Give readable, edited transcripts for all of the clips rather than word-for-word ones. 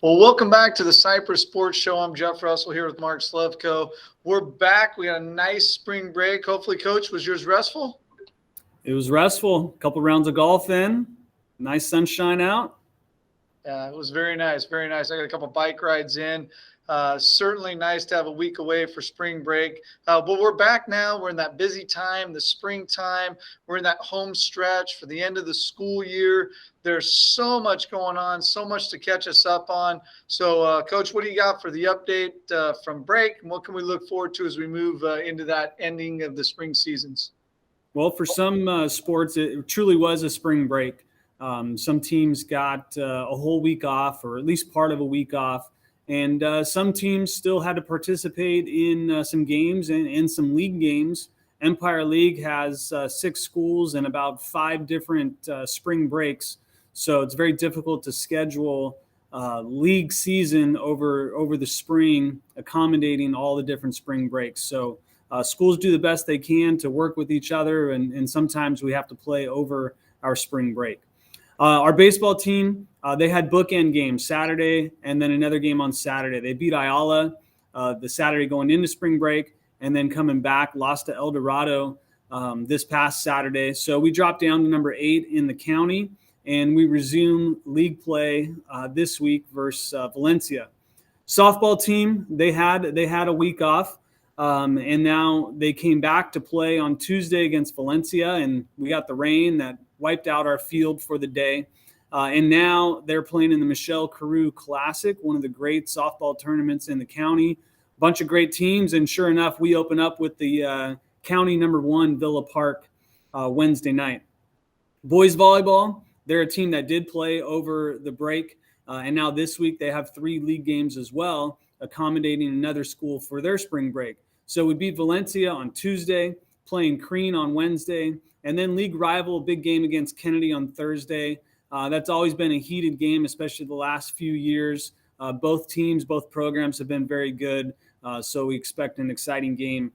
Well, welcome back to the Cypress Sports Show. I'm Jeff Russell here with Mark Slevcove. We're back. We had a nice spring break. Hopefully, Coach, was yours restful? It was restful. A couple rounds of golf in. Nice sunshine out. Yeah, it was very nice, very nice. I got a couple bike rides in. Certainly nice to have a week away for spring break. But we're back now. We're in that busy time, the springtime. We're in that home stretch for the end of the school year. There's so much going on, so much to catch us up on. So, Coach, what do you got for the update from break? And what can we look forward to as we move into that ending of the spring seasons? Well, for some sports, it truly was a spring break. Some teams got a whole week off, or at least part of a week off. And some teams still had to participate in some games and some league games. Empire League has 6 schools and about 5 different spring breaks. So it's very difficult to schedule league season over the spring, accommodating all the different spring breaks. So schools do the best they can to work with each other, and sometimes we have to play over our spring break. Our baseball team, they had bookend games Saturday and then another game on Saturday. They beat Ayala the Saturday going into spring break, and then coming back, lost to El Dorado this past Saturday. So we dropped down to number 8 in the county, and we resume league play this week versus Valencia. Softball team, they had a week off, and now they came back to play on Tuesday against Valencia, and we got the rain that wiped out our field for the day. And now they're playing in the Michelle Carew Classic, one of the great softball tournaments in the county. Bunch of great teams, and sure enough, we open up with the county number 1 Villa Park Wednesday night. Boys volleyball, they're a team that did play over the break, and now this week they have 3 league games as well, accommodating another school for their spring break. So we beat Valencia on Tuesday, playing Crean on Wednesday, and then league rival, big game against Kennedy on Thursday. That's always been a heated game, especially the last few years. Both teams, both programs have been very good. So we expect an exciting game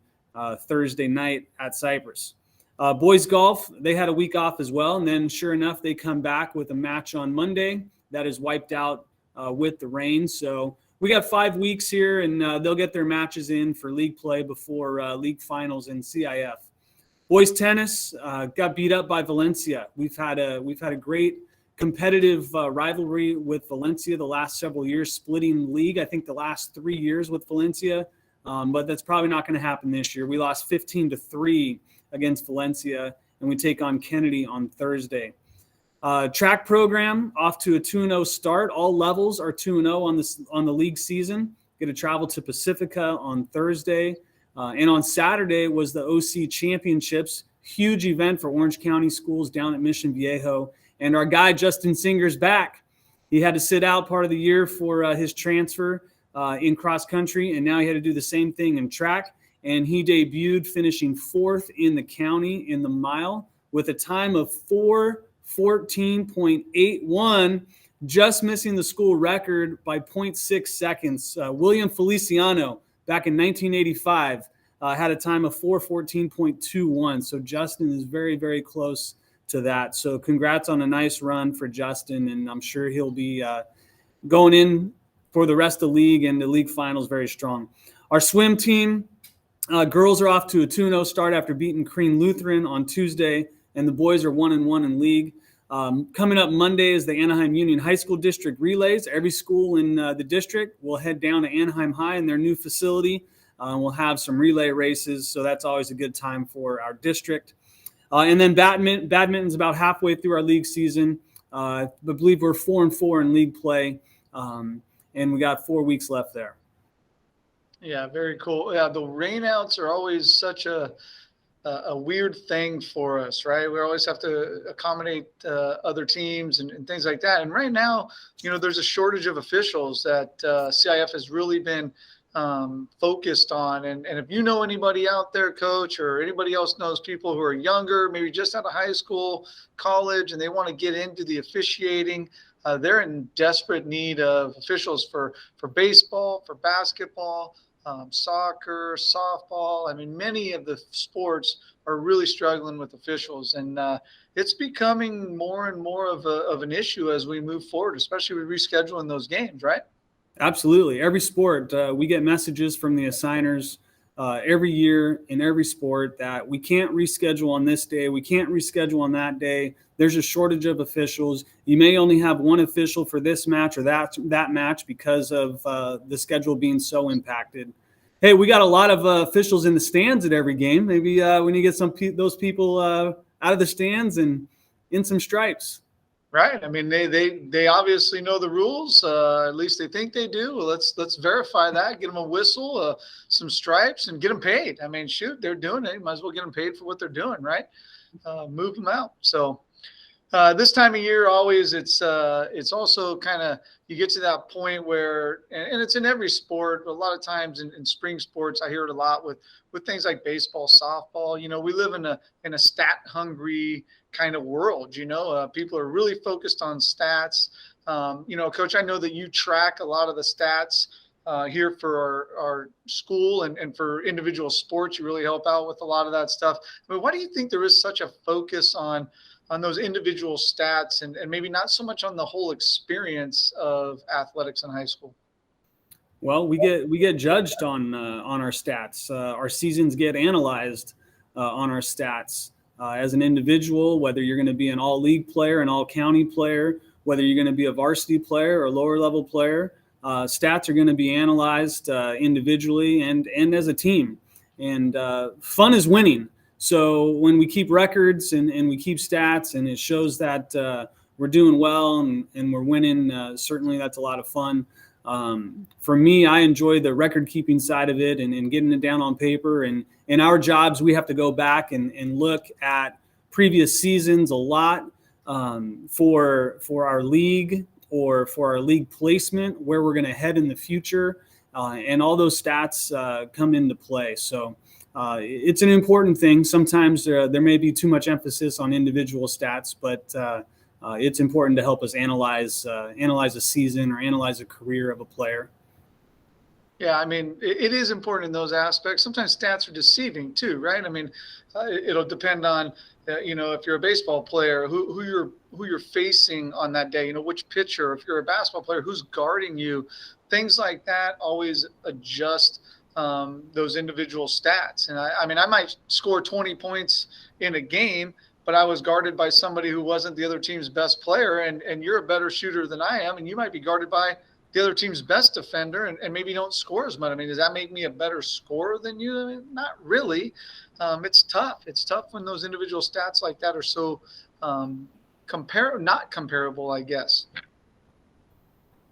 Thursday night at Cypress. Boys golf, they had a week off as well. And then sure enough, they come back with a match on Monday that is wiped out with the rain. So we got 5 weeks here, and they'll get their matches in for league play before league finals in CIF. Boys tennis got beat up by Valencia. We've had a great competitive rivalry with Valencia the last several years, splitting league, I think the last 3 years with Valencia, but that's probably not going to happen this year. We lost 15-3 against Valencia, and we take on Kennedy on Thursday. Track program off to a 2-0 start. All levels are 2-0 on the league season. Going to travel to Pacifica on Thursday. And on Saturday was the OC Championships, huge event for Orange County schools down at Mission Viejo. And our guy, Justin Singer's back. He had to sit out part of the year for his transfer in cross country, and now he had to do the same thing in track. And he debuted finishing 4th in the county in the mile with a time of 4:14.81, just missing the school record by 0.6 seconds. William Feliciano, back in 1985, had a time of 4:14.21. So Justin is very, very close to that. So congrats on a nice run for Justin, and I'm sure he'll be going in for the rest of the league and the league finals very strong. Our swim team, girls are off to a 2-0 start after beating Crean Lutheran on Tuesday, and the boys are 1-1 in league. Coming up Monday is the Anaheim Union High School District Relays. Every school in the district will head down to Anaheim High in their new facility. We'll have some relay races, so that's always a good time for our district. And then badminton's about halfway through our league season. I believe we're 4-4 in league play, and we got 4 weeks left there. Yeah, very cool. Yeah, the rainouts are always such a weird thing for us, right? We always have to accommodate other teams and things like that. And right now, there's a shortage of officials that CIF has really been focused on. And if you know anybody out there, Coach, or anybody else knows people who are younger, maybe just out of high school, college, and they want to get into the officiating, they're in desperate need of officials for baseball, for basketball, soccer, softball. I mean, many of the sports are really struggling with officials, and it's becoming more and more of an issue as we move forward, especially with rescheduling those games, right? Absolutely. Every sport, we get messages from the assigners every year in every sport that we can't reschedule on this day. We can't reschedule on that day. There's a shortage of officials. You may only have one official for this match or that match because of the schedule being so impacted. Hey, we got a lot of officials in the stands at every game. Maybe we need to get those people out of the stands and in some stripes. Right. I mean, they obviously know the rules. At least they think they do. Well, let's verify that. Get them a whistle, some stripes, and get them paid. I mean, shoot, they're doing it. You might as well get them paid for what they're doing, right? Move them out. So this time of year, always it's also kind of you get to that point where, and it's in every sport. But a lot of times in spring sports, I hear it a lot with things like baseball, softball. You know, we live in a stat hungry kind of world. You know, people are really focused on stats. You know, Coach, I know that you track a lot of the stats here for our school and for individual sports. You really help out with a lot of that stuff. I mean, why do you think there is such a focus on those individual stats and maybe not so much on the whole experience of athletics in high school? Well, we get judged on our stats. Our seasons get analyzed on our stats. As an individual, whether you're going to be an all-league player, an all-county player, whether you're going to be a varsity player or lower-level player, stats are going to be analyzed individually and as a team. And fun is winning. So when we keep records and we keep stats and it shows that we're doing well and we're winning, certainly that's a lot of fun. For me, I enjoy the record-keeping side of it and getting it down on paper. And in our jobs, we have to go back and look at previous seasons a lot for our league or for our league placement, where we're going to head in the future. And all those stats come into play. So it's an important thing. Sometimes there may be too much emphasis on individual stats, but it's important to help us analyze a season or analyze a career of a player. Yeah, I mean, it is important in those aspects. Sometimes stats are deceiving too, right? I mean, it'll depend on, you know, if you're a baseball player, who you're facing on that day. You know, which pitcher. If you're a basketball player, who's guarding you. Things like that always adjust those individual stats. And I mean, I might score 20 points in a game, but I was guarded by somebody who wasn't the other team's best player, and you're a better shooter than I am, and you might be guarded by the other team's best defender and maybe don't score as much. I mean, does that make me a better scorer than you? I mean, not really. It's tough. It's tough when those individual stats like that are so not comparable, I guess.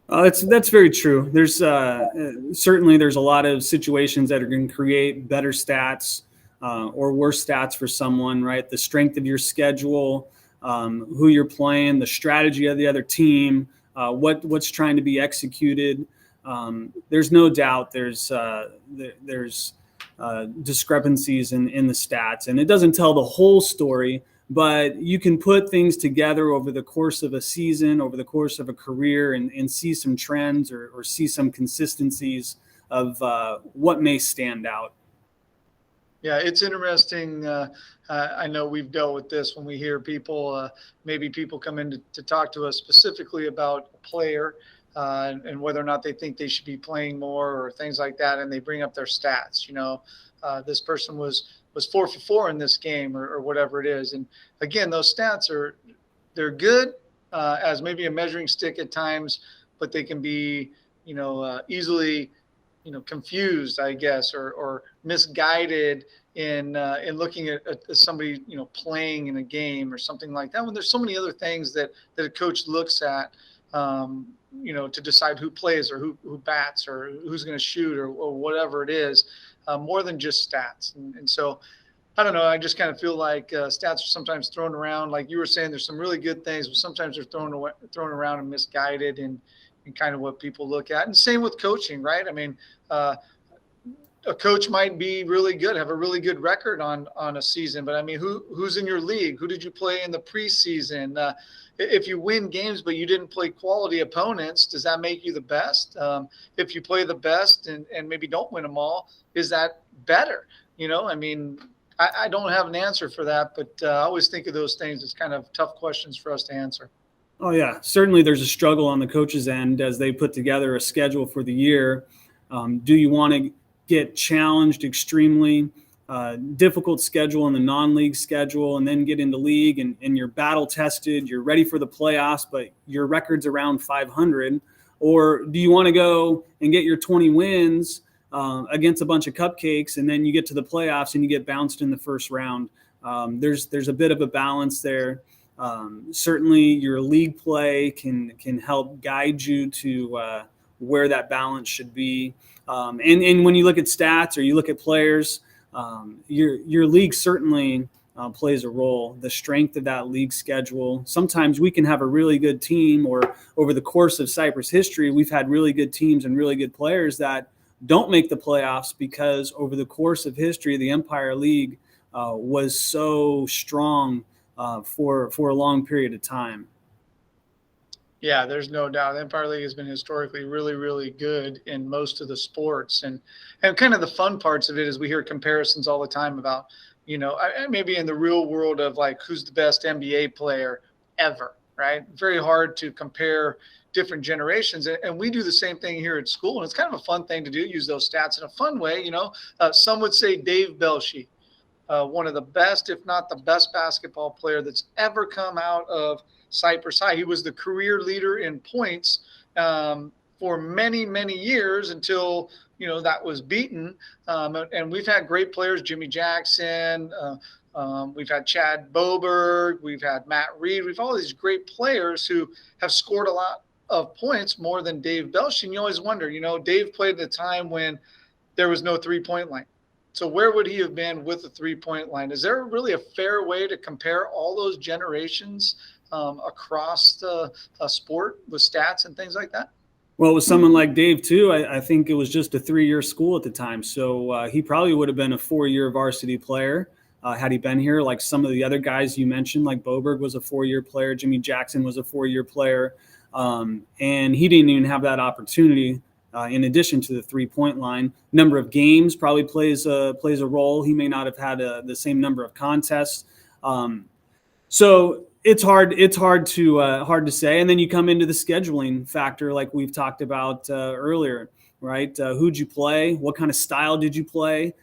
That's very true. There's certainly there's a lot of situations that are going to create better stats or worse stats for someone, right? The strength of your schedule, who you're playing, the strategy of the other team, what's trying to be executed. There's no doubt there's discrepancies in the stats, and it doesn't tell the whole story, but you can put things together over the course of a season, over the course of a career, and see some trends or see some consistencies of what may stand out. Yeah, it's interesting. I know we've dealt with this when we hear people, maybe people come in to talk to us specifically about a player and whether or not they think they should be playing more or things like that. And they bring up their stats. You know, this person was 4 for 4 in this game or whatever it is. And again, those stats they're good as maybe a measuring stick at times, but they can be, you know, easily, you know, confused, I guess, or misguided in looking at somebody, you know, playing in a game or something like that. When there's so many other things that a coach looks at, you know, to decide who plays or who bats or who's going to shoot or whatever it is, more than just stats. And so, I don't know. I just kind of feel like stats are sometimes thrown around. Like you were saying, there's some really good things, but sometimes they're thrown around and misguided and kind of what people look at. And same with coaching, right? I mean, a coach might be really good, have a really good record on a season, but I mean, who's in your league? Who did you play in the preseason? If you win games, but you didn't play quality opponents, does that make you the best? If you play the best and maybe don't win them all, is that better? You know, I mean, I don't have an answer for that, but I always think of those things as kind of tough questions for us to answer. Oh yeah, certainly there's a struggle on the coach's end as they put together a schedule for the year. Do you want to get challenged extremely? Difficult schedule in the non-league schedule, and then get into league and you're battle tested, you're ready for the playoffs, but your record's around 500? Or do you want to go and get your 20 wins against a bunch of cupcakes, and then you get to the playoffs and you get bounced in the first round? There's a bit of a balance there. Certainly your league play can help guide you to where that balance should be. And when you look at stats or you look at players, your league certainly plays a role. The strength of that league schedule. Sometimes we can have a really good team, or over the course of Cypress history, we've had really good teams and really good players that don't make the playoffs because over the course of history, the Empire League was so strong for a long period of time. Yeah, there's no doubt. The Empire League has been historically really, really good in most of the sports. And kind of the fun parts of it is we hear comparisons all the time about, maybe in the real world of like who's the best NBA player ever, right? Very hard to compare different generations. And we do the same thing here at school. And it's kind of a fun thing to do, use those stats in a fun way. Some would say Dave Belshie, one of the best, if not the best basketball player that's ever come out of Cypress High. He was the career leader in points for many, many years until, that was beaten. And we've had great players, Jimmy Jackson. We've had Chad Boberg. We've had Matt Reed. We've all these great players who have scored a lot of points, more than Dave Belshie. And you always wonder, Dave played at a time when there was no three-point line. So where would he have been with the three-point line? Is there really a fair way to compare all those generations across the sport with stats and things like that? Well, with someone like Dave too, I think it was just a 3-year school at the time. So he probably would have been a 4-year varsity player had he been here. Like some of the other guys you mentioned, like Boberg was a 4-year player. Jimmy Jackson was a 4-year player. And he didn't even have that opportunity in addition to the three-point line. Number of games probably plays a role. He may not have had the same number of contests. So it's hard to say. And then you come into the scheduling factor, like we've talked about earlier, right? Who'd you play? What kind of style did you play?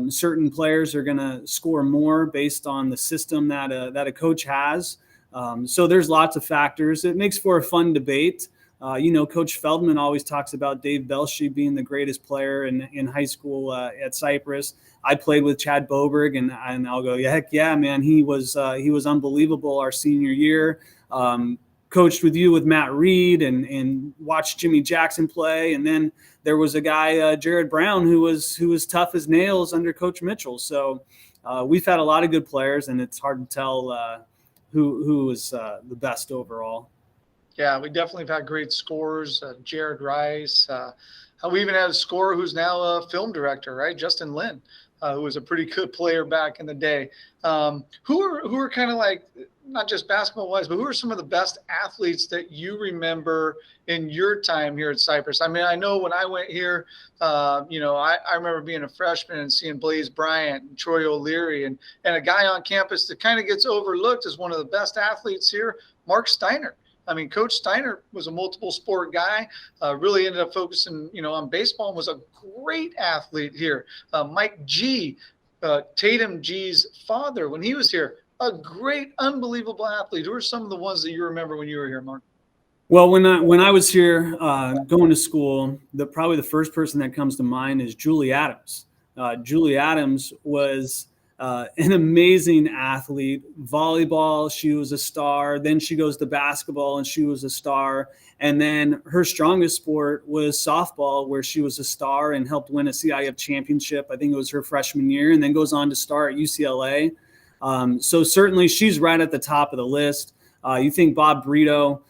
Certain players are going to score more based on the system that a coach has. So there's lots of factors. It makes for a fun debate. Coach Feldman always talks about Dave Belshie being the greatest player in high school at Cypress. I played with Chad Boberg, and I'll go, yeah, heck yeah, man, he was unbelievable our senior year. Coached with you with Matt Reed and watched Jimmy Jackson play, and then there was a guy, Jared Brown, who was tough as nails under Coach Mitchell. So we've had a lot of good players, and it's hard to tell who was the best overall. Yeah, we definitely have had great scorers, Jared Rice. We even had a scorer who's now a film director, right? Justin Lin, who was a pretty good player back in the day. Who are kind of like, not just basketball-wise, but who are some of the best athletes that you remember in your time here at Cypress? I mean, I know when I went here, I remember being a freshman and seeing Blaze Bryant and Troy O'Leary and a guy on campus that kind of gets overlooked as one of the best athletes here, Mark Steiner. I mean, Coach Steiner was a multiple sport guy, really ended up focusing, on baseball, and was a great athlete here. Mike G, Tatum G's father, when he was here, a great, unbelievable athlete. Who are some of the ones that you remember when you were here, Mark? Well, when I was here going to school, probably the first person that comes to mind is Julie Adams. Julie Adams was an amazing athlete. Volleyball, she was a star. Then she goes to basketball and she was a star. And then her strongest sport was softball, where she was a star and helped win a CIF championship. I think it was her freshman year, and then goes on to star at UCLA. So certainly she's right at the top of the list. You think Bob Brito,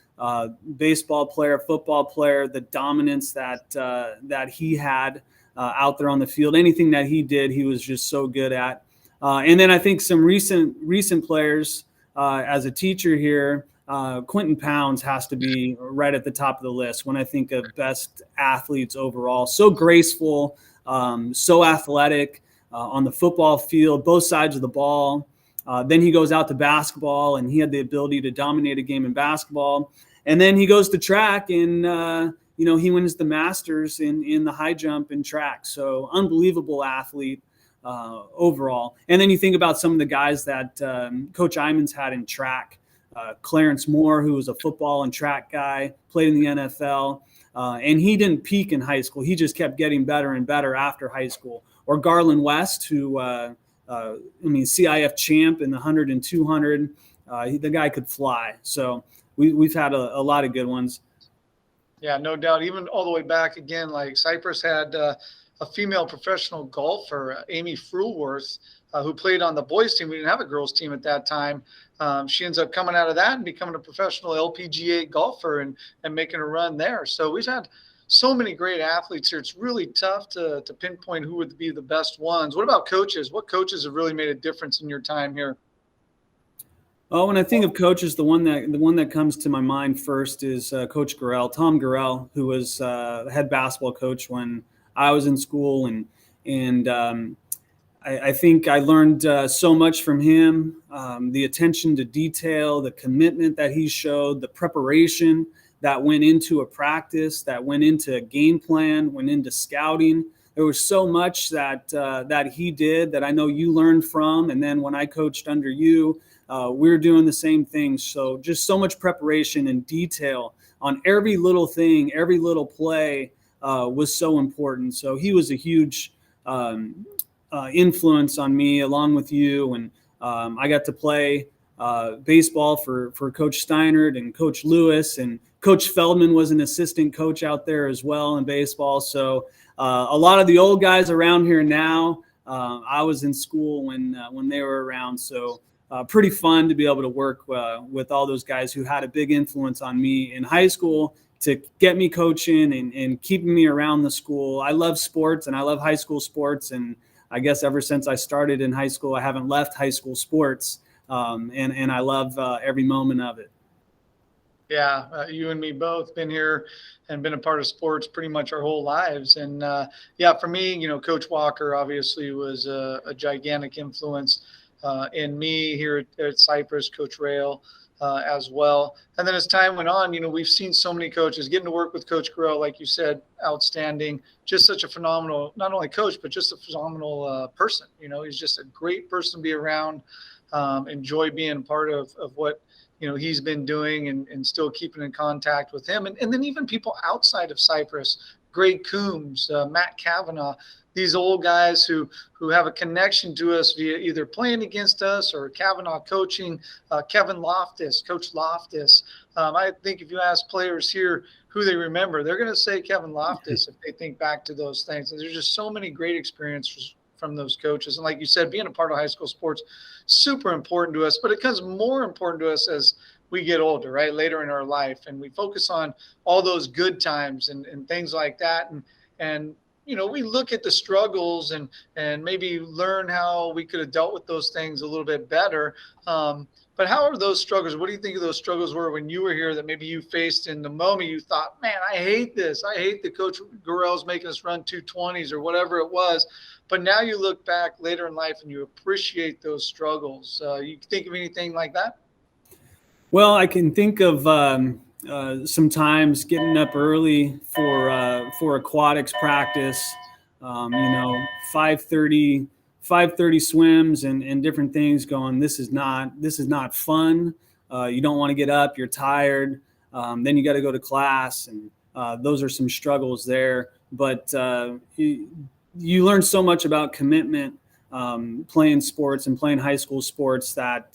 baseball player, football player, the dominance that he had out there on the field, anything that he did, he was just so good at. And then I think some recent players as a teacher here, Quentin Pounds has to be right at the top of the list when I think of best athletes overall. So graceful, so athletic on the football field, both sides of the ball. Then he goes out to basketball, and he had the ability to dominate a game in basketball. And then he goes to track, and he wins the Masters in the high jump and track. So unbelievable athlete overall. And then you think about some of the guys that Coach Imans had in track. Clarence Moore, who was a football and track guy, played in the NFL. And he didn't peak in high school. He just kept getting better and better after high school. Or Garland West, who, CIF champ in the 100 and 200. The guy could fly. So we've had a lot of good ones. Yeah, no doubt. Even all the way back again, like Cypress had a female professional golfer, Amy Frulworth, who played on the boys team. We didn't have a girls team at that time. She ends up coming out of that and becoming a professional LPGA golfer and making a run there. So we've had so many great athletes here. It's really tough to pinpoint who would be the best ones. What about coaches? What coaches have really made a difference in your time here? Oh, when I think of coaches, the one that comes to my mind first is Coach Gurrell, Tom Gurrell, who was head basketball coach when I was in school, and I think I learned so much from him. The attention to detail, the commitment that he showed, the preparation that went into a practice, that went into a game plan, went into scouting. There was so much that he did that I know you learned from. And then when I coached under you, we were doing the same thing. So just so much preparation and detail on every little thing, every little play was so important. So he was a huge influence on me along with you. And I got to play baseball for Coach Steinert and Coach Lewis, and Coach Feldman was an assistant coach out there as well in baseball. So a lot of the old guys around here now, I was in school when they were around. So pretty fun to be able to work with all those guys who had a big influence on me in high school to get me coaching and keeping me around the school. I love sports and I love high school sports. And I guess ever since I started in high school, I haven't left high school sports. And I love every moment of it. Yeah, you and me both been here and been a part of sports pretty much our whole lives. And for me, Coach Walker obviously was a gigantic influence in me here at Cypress, Coach Rail as well. And then as time went on, we've seen so many coaches. Getting to work with Coach Gurrell, like you said, outstanding. Just such a phenomenal, not only coach, but just a phenomenal person. He's just a great person to be around. Enjoy being part of what he's been doing and still keeping in contact with him. And then even people outside of Cypress, Greg Coombs, Matt Kavanaugh, these old guys who have a connection to us via either playing against us or Kavanaugh coaching, Kevin Loftus, Coach Loftus. I think if you ask players here who they remember, they're going to say Kevin Loftus if they think back to those things. And there's just so many great experiences from those coaches. And like you said, being a part of high school sports, super important to us, but it becomes more important to us as we get older, right? Later in our life. And we focus on all those good times and things like that. And we look at the struggles and maybe learn how we could have dealt with those things a little bit better. But how are those struggles? What do you think of those struggles were when you were here that maybe you faced in the moment you thought, man, I hate this. I hate that Coach Gurrell's making us run 220s or whatever it was. But now you look back later in life and you appreciate those struggles. You think of anything like that? Well, I can think of sometimes getting up early for aquatics practice, 5:30 swims and different things going, this is not fun. You don't want to get up, you're tired. Then you got to go to class, and those are some struggles there. But you learn so much about commitment, playing sports and playing high school sports that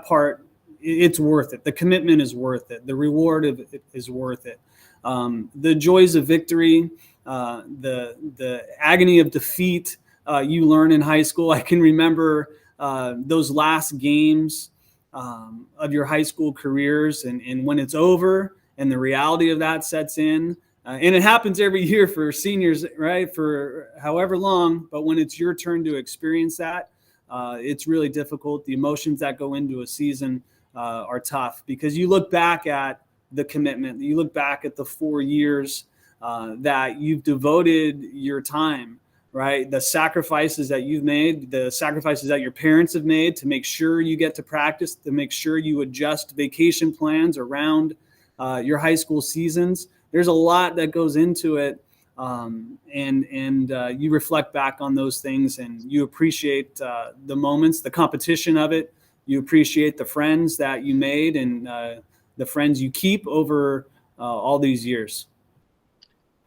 part, it's worth it. The commitment is worth it. The reward of it is worth it. The joys of victory, the agony of defeat, you learn in high school. I can remember those last games of your high school careers, and when it's over and the reality of that sets in, and it happens every year for seniors, right, for however long, but when it's your turn to experience that, it's really difficult. The emotions that go into a season are tough, because you look back at the commitment, you look back at the 4 years that you've devoted your time right? The sacrifices that you've made, the sacrifices that your parents have made to make sure you get to practice, to make sure you adjust vacation plans around your high school seasons. There's a lot that goes into it. And you reflect back on those things, and you appreciate the moments, the competition of it. You appreciate the friends that you made and the friends you keep over all these years.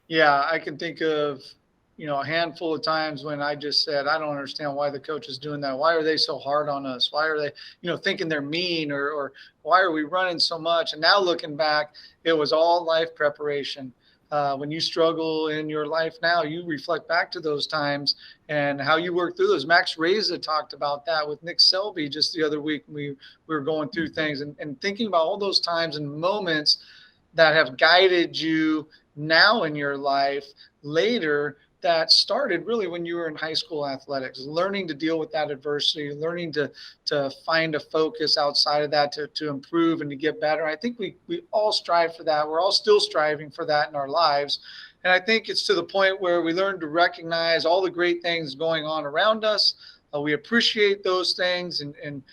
Yeah, I can think of, a handful of times when I just said, I don't understand why the coach is doing that. Why are they so hard on us? Why are they, thinking they're mean, or why are we running so much? And now looking back, it was all life preparation. When you struggle in your life now, you reflect back to those times and how you work through those. Max Reza talked about that with Nick Selby just the other week. We were going through things and thinking about all those times and moments that have guided you now in your life later, that started really when you were in high school athletics, learning to deal with that adversity, learning to find a focus outside of that to improve and to get better. I think we all strive for that. We're all still striving for that in our lives. And I think it's to the point where we learn to recognize all the great things going on around us. We appreciate those things and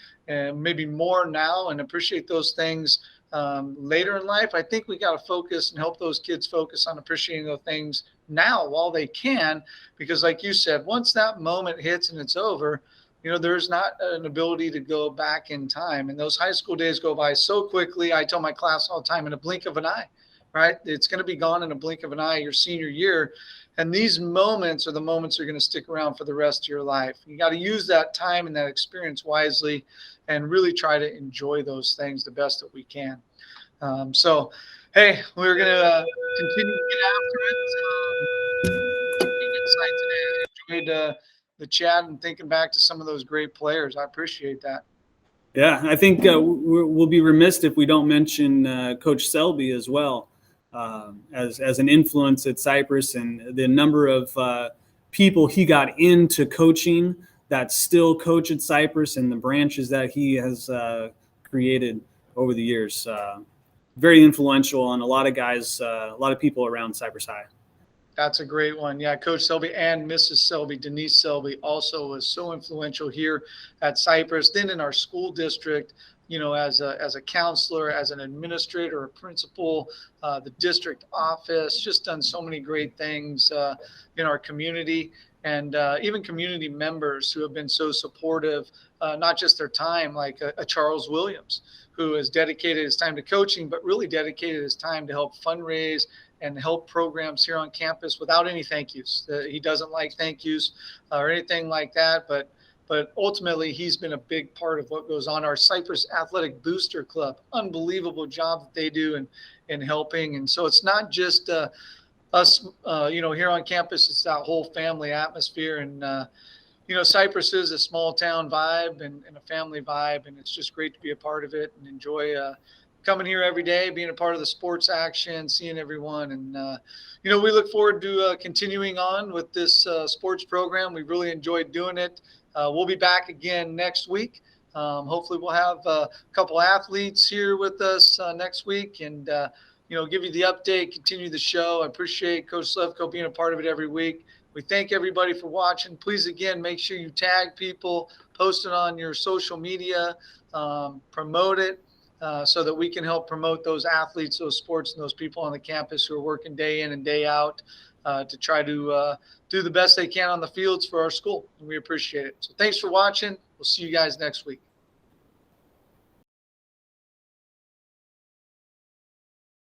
maybe more now, and appreciate those things later in life. I think we got to focus and help those kids focus on appreciating those things now while they can, because like you said, once that moment hits and it's over, there's not an ability to go back in time. And those high school days go by so quickly. I tell my class all the time, in a blink of an eye, right? It's going to be gone in a blink of an eye, your senior year. And these moments are the moments that are going to stick around for the rest of your life. You got to use that time and that experience wisely and really try to enjoy those things the best that we can. So, hey, we're going to continue to get after it. Insight today. I enjoyed the chat and thinking back to some of those great players. I appreciate that. Yeah, I think we'll be remiss if we don't mention Coach Selby as well, as an influence at Cypress, and the number of people he got into coaching that still coach at Cypress, and the branches that he has created over the years. Very influential on a lot of guys, a lot of people around Cypress High. That's a great one. Yeah, Coach Selby and Mrs. Selby, Denise Selby, also was so influential here at Cypress. Then in our school district, as a counselor, as an administrator, a principal, the district office, just done so many great things in our community, and even community members who have been so supportive, not just their time, like a Charles Williams, who has dedicated his time to coaching, but really dedicated his time to help fundraise and help programs here on campus without any thank yous. He doesn't like thank yous or anything like that, but ultimately he's been a big part of what goes on. Our Cypress Athletic Booster Club, unbelievable job that they do in helping. And so it's not just us, here on campus, it's that whole family atmosphere. And, Cypress is a small town vibe and a family vibe, and it's just great to be a part of it and enjoy coming here every day, being a part of the sports action, seeing everyone. And, we look forward to continuing on with this sports program. We really enjoyed doing it. We'll be back again next week. Hopefully we'll have a couple athletes here with us next week and, give you the update, continue the show. I appreciate Coach Slevcove being a part of it every week. We thank everybody for watching. Please, again, make sure you tag people, post it on your social media, promote it so that we can help promote those athletes, those sports, and those people on the campus who are working day in and day out to try to do the best they can on the fields for our school. And we appreciate it. So thanks for watching. We'll see you guys next week.